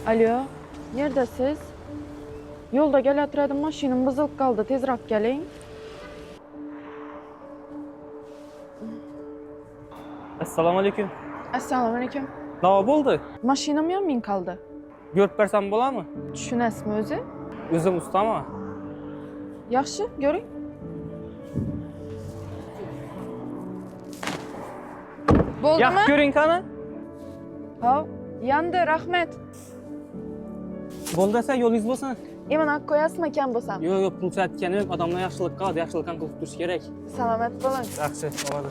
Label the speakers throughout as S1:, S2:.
S1: Alo, neredesiz? Yolda gel maşinim bozulup kaldı. Tezrak gelin.
S2: Assalomu alaykum.
S1: Assalomu alaykum.
S2: Nima bo'ldi?
S1: Mashinam yonmin kaldı.
S2: Ko'rib bersam bo'ladimi?
S1: Tushunasizmi o'zi?
S2: O'zim ustami?
S1: Yaxshi, ko'ring. Bo'ldimi?
S2: Yaxshi ko'ring qani.
S1: Hop, yandi, rahmat.
S2: Bo'ldi esa yo'lingiz bo'lsin.
S1: Mana qo'yasizmi kam bo'lsam?
S2: Yo'q, pul satganim yo'q. Odamlar yaxshilik qiladi, yaxshilikdan qilib turish kerak.
S1: Salomat bo'ling.
S2: Yaxshi, bo'ladi.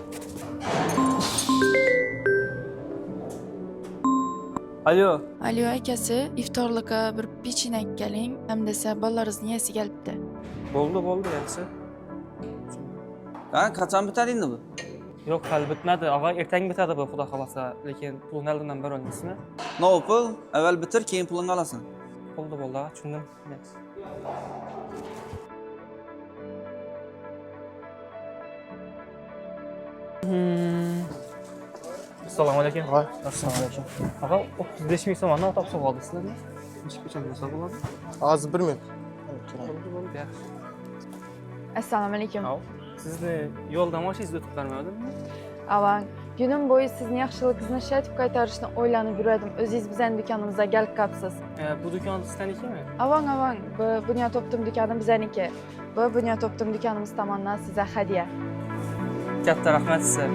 S2: Alo.
S1: Alo akasi, iftorlikka bir pechenak keling. Ham desa bolalaringizni yesi kelibdi.
S2: Bo'ldi, yaxshi.
S3: Ha, qachon bitadi endi bu?
S2: Yo'q, hali bitmadi. Og'a, ertaga bitadi bu, xudo xolasa. Lekin pulni oldindan berolmaysizmi?
S3: Nopul, avval bitir, keyin pulingni olasan.
S2: Bo'ldi, tushundim. Yaxshi. Assalomu alaykum.
S4: Assalomu alaykum.
S2: Og'a, 35 ming so'mni topsa bo'ldi sizlarga. Nechta pechon bo'lsa bo'ladi?
S4: Hozir 1 minut.
S2: Bo'ldi, yaxshi.
S1: Assalomu alaykum.
S2: Sizni yo'lda mashinangiz o'tib bermadimi?
S1: Avang, günüm bo'yi sizni yaxshiligingizni shatib qaytarishni o'ylanib yurardim. O'zingiz bizning do'konimizga kelib qolibsiz.
S2: Bu do'kon siznikimi?
S1: Avang, bu Bunyod Optim do'koni bizniki. Bu Bunyod Optim do'konimiz tomonidan sizga hadya.
S2: Katta rahmat sizga.